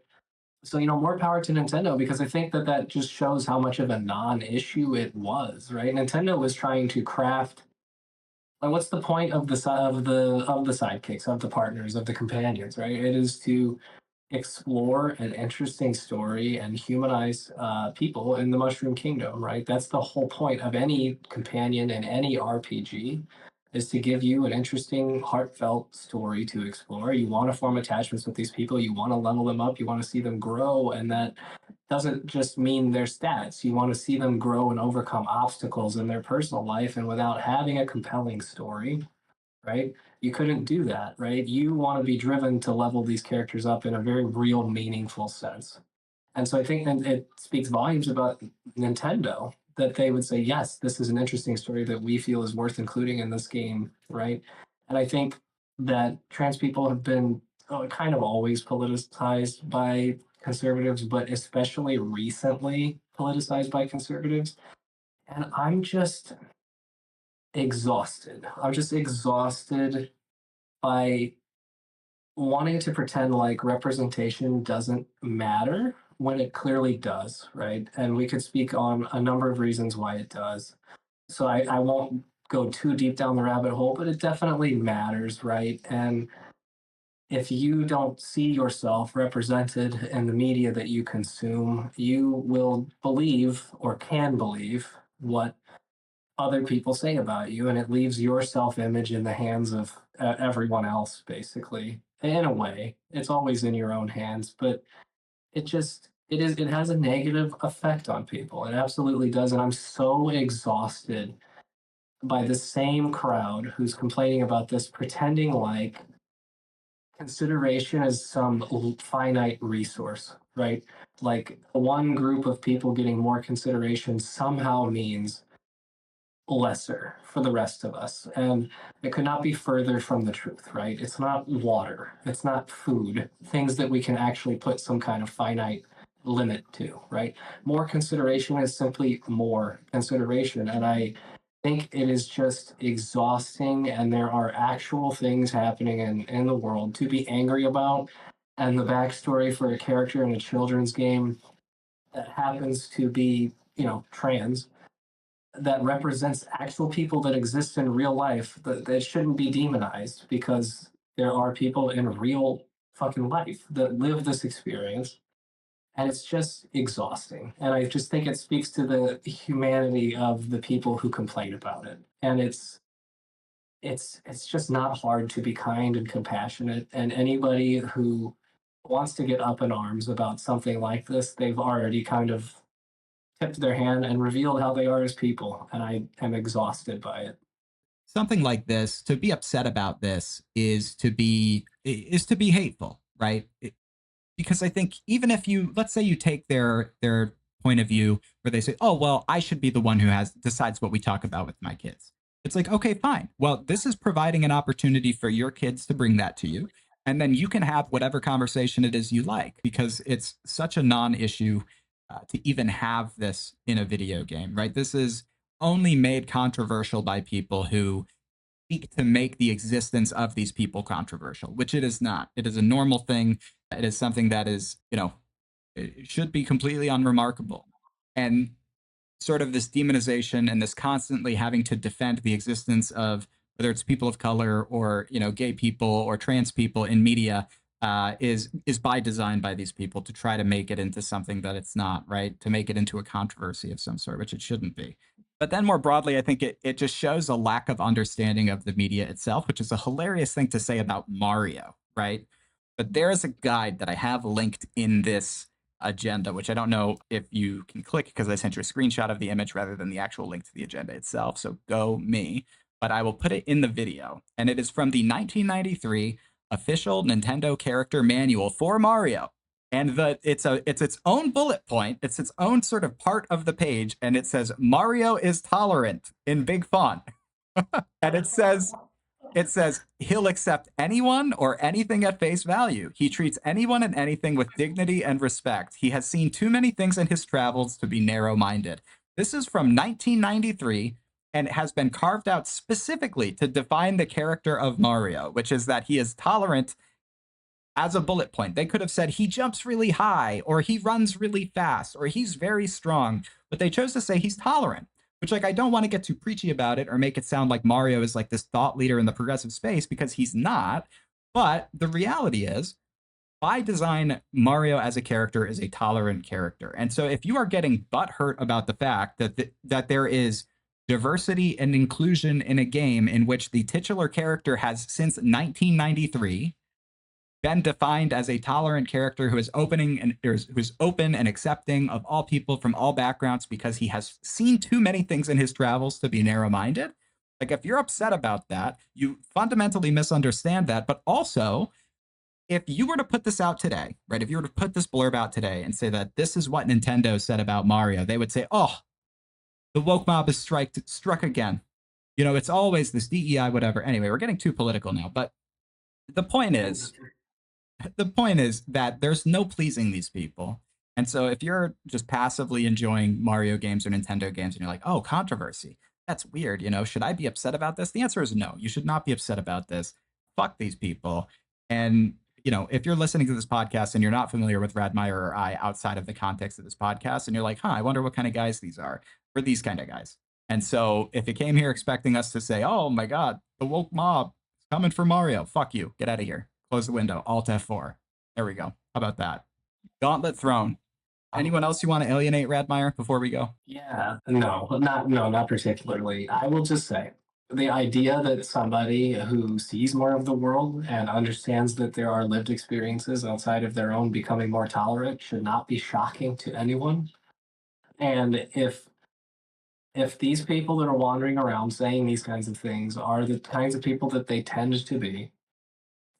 So more power to Nintendo because I think that that just shows how much of a non-issue it was. Right? Nintendo was trying to craft like what's the point of the sidekicks, of the partners, of the companions, right? It is to explore an interesting story and humanize people in the Mushroom Kingdom, right? That's the whole point of any companion in any RPG is to give you an interesting, heartfelt story to explore. You want to form attachments with these people. You want to level them up. You want to see them grow, and that doesn't just mean their stats. You want to see them grow and overcome obstacles in their personal life, and without having a compelling story, right? You couldn't do that, right? You want to be driven to level these characters up in a very real, meaningful sense. And so I think that it speaks volumes about Nintendo that they would say, yes, this is an interesting story that we feel is worth including in this game, right? And I think that trans people have been kind of always politicized by conservatives, but especially recently politicized by conservatives. And I'm just exhausted. I'm just exhausted by wanting to pretend like representation doesn't matter when it clearly does, right? And we could speak on a number of reasons why it does. So I won't go too deep down the rabbit hole, but it definitely matters, right? And if you don't see yourself represented in the media that you consume, you will believe or can believe what other people say about you, and it leaves your self-image in the hands of everyone else, basically. In a way, it's always in your own hands, but it has a negative effect on people. It absolutely does, and I'm so exhausted by the same crowd who's complaining about this, pretending like consideration is some finite resource, right? Like one group of people getting more consideration somehow means lesser for the rest of us. And it could not be further from the truth, right? It's not water, it's not food, things that we can actually put some kind of finite limit to, right? More consideration is simply more consideration. And I think it is just exhausting, and there are actual things happening in the world to be angry about. And the backstory for a character in a children's game that happens to be, trans, that represents actual people that exist in real life, that shouldn't be demonized, because there are people in real fucking life that live this experience, and it's just exhausting. And I just think it speaks to the humanity of the people who complain about it. And it's just not hard to be kind and compassionate. And anybody who wants to get up in arms about something like this, they've already kind of tipped their hand and revealed how they are as people. And I am exhausted by it. Something like this, to be upset about this is to be hateful, right? Because I think even if you, let's say you take their point of view where they say, "Oh, well, I should be the one who has decides what we talk about with my kids." It's like, "Okay, fine. Well, this is providing an opportunity for your kids to bring that to you, and then you can have whatever conversation it is you like, because it's such a non-issue to even have this in a video game, right? This is only made controversial by people who seek to make the existence of these people controversial, which it is not. It is a normal thing. It is something that is, it should be completely unremarkable. And sort of this demonization and this constantly having to defend the existence of whether it's people of color or gay people or trans people in media is by design by these people to try to make it into something that it's not, right? To make it into a controversy of some sort, which it shouldn't be. But then more broadly, I think it just shows a lack of understanding of the media itself, which is a hilarious thing to say about Mario, right? But there is a guide that I have linked in this agenda, which I don't know if you can click because I sent you a screenshot of the image rather than the actual link to the agenda itself. So go me. But I will put it in the video. And it is from the 1993 official Nintendo character manual for Mario. And it's its own bullet point. It's its own sort of part of the page. And it says Mario is tolerant in big font. And it says he'll accept anyone or anything at face value. He treats anyone and anything with dignity and respect. He has seen too many things in his travels to be narrow-minded. This is from 1993 and it has been carved out specifically to define the character of Mario, which is that he is tolerant as a bullet point. They could have said he jumps really high or he runs really fast or he's very strong, but they chose to say he's tolerant, which, like, I don't want to get too preachy about it or make it sound like Mario is like this thought leader in the progressive space, because he's not. But the reality is, by design, Mario as a character is a tolerant character. And so if you are getting butthurt about the fact that there is diversity and inclusion in a game in which the titular character has since 1993 been defined as a tolerant character who is who's open and accepting of all people from all backgrounds because he has seen too many things in his travels to be narrow-minded. Like, if you're upset about that, you fundamentally misunderstand that. But also, if you were to put this out today, right? If you were to put this blurb out today and say that this is what Nintendo said about Mario, they would say, "Oh, the woke mob is struck again. It's always this DEI, whatever." Anyway, we're getting too political now, but the point is, the point is that there's no pleasing these people. And so if you're just passively enjoying Mario games or Nintendo games and you're like, "Oh, controversy, that's weird, should I be upset about this?" The answer is no. You should not be upset about this. Fuck these people. And if you're listening to this podcast and you're not familiar with Radmeyer or I outside of the context of this podcast, and you're like, "I wonder what kind of guys these are," we're these kind of guys. And so if you came here expecting us to say, "Oh my God, the woke mob is coming for Mario," fuck you. Get out of here. Close the window. Alt F4. There we go. How about that? Gauntlet thrown. Anyone else you want to alienate, Radmeyer, before we go? Yeah, no, not particularly. I will just say the idea that somebody who sees more of the world and understands that there are lived experiences outside of their own becoming more tolerant should not be shocking to anyone. And if these people that are wandering around saying these kinds of things are the kinds of people that they tend to be,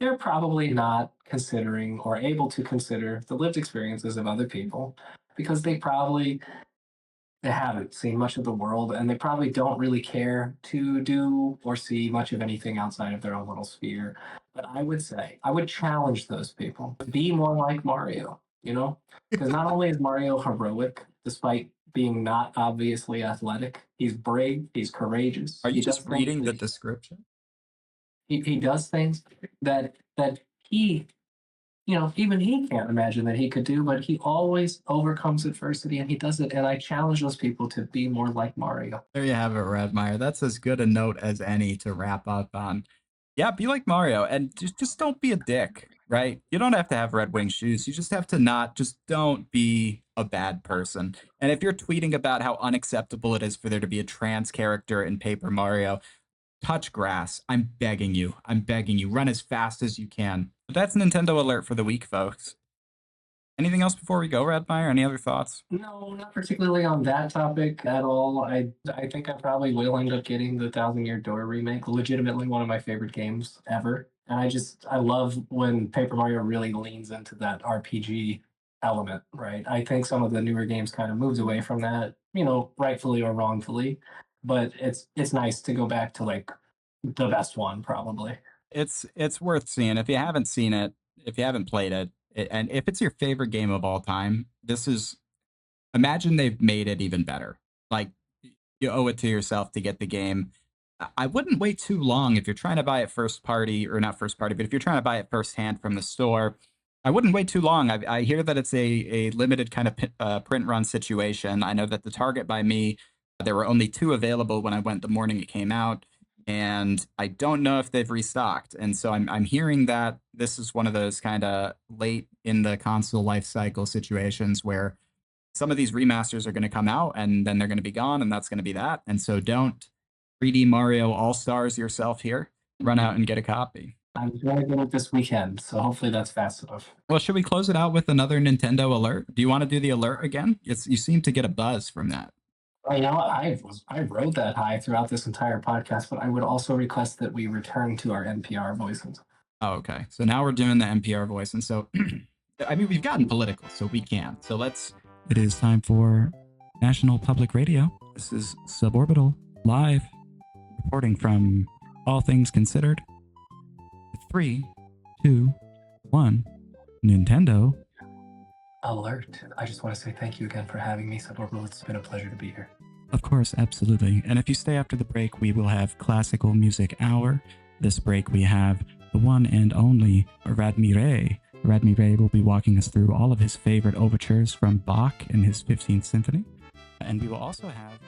they're probably not considering or able to consider the lived experiences of other people, because they haven't seen much of the world, and they probably don't really care to do or see much of anything outside of their own little sphere. But I would say, I would challenge those people to be more like Mario, Because not only is Mario heroic, despite being not obviously athletic, he's brave, he's courageous. Are you He does just things reading the that description? he does things that he even he can't imagine that he could do, but he always overcomes adversity and he does it. And I challenge those people to be more like Mario. There you have it, Redmire. That's as good a note as any to wrap up on. Yeah, be like Mario and just don't be a dick, right? You don't have to have Red Wing shoes. You just have to not, just don't be a bad person. And if you're tweeting about how unacceptable it is for there to be a trans character in Paper Mario, touch grass. I'm begging you. I'm begging you. Run as fast as you can. But that's Nintendo Alert for the week, folks. Anything else before we go, Redmire? Any other thoughts? No, not particularly on that topic at all. I think I probably will end up getting the Thousand Year Door remake. Legitimately one of my favorite games ever. And I love when Paper Mario really leans into that RPG element, right? I think some of the newer games kind of moves away from that, rightfully or wrongfully. But it's nice to go back to like the best one, probably. It's worth seeing. If you haven't seen it, if you haven't played it, and if it's your favorite game of all time, this is, imagine they've made it even better. Like, you owe it to yourself to get the game. I wouldn't wait too long if you're trying to buy it first party, or not first party, but if you're trying to buy it firsthand from the store. I wouldn't wait too long. I hear that it's a limited kind of print run situation. I know that the Target by me, there were only 2 available when I went the morning it came out, and I don't know if they've restocked. And so I'm hearing that this is one of those kind of late in the console life cycle situations where some of these remasters are going to come out and then they're going to be gone, and that's going to be that. And so don't 3D Mario All Stars yourself here. Run out and get a copy. I'm going to get it this weekend, so hopefully that's fast enough. Well, should we close it out with another Nintendo alert? Do you want to do the alert again? You seem to get a buzz from that. I rode that high throughout this entire podcast, but I would also request that we return to our NPR voices. Oh, okay. So now we're doing the NPR voice. And so, I mean, we've gotten political, so we can. So let's. It is time for National Public Radio. This is Suborbital live, reporting from All Things Considered. 3, 2, 1. Nintendo Alert. I just want to say thank you again for having me, Suborbital. It's been a pleasure to be here. Of course, absolutely. And if you stay after the break, we will have Classical Music Hour. This break, we have the one and only Radmire. Radmire will be walking us through all of his favorite overtures from Bach in his 15th Symphony. And we will also have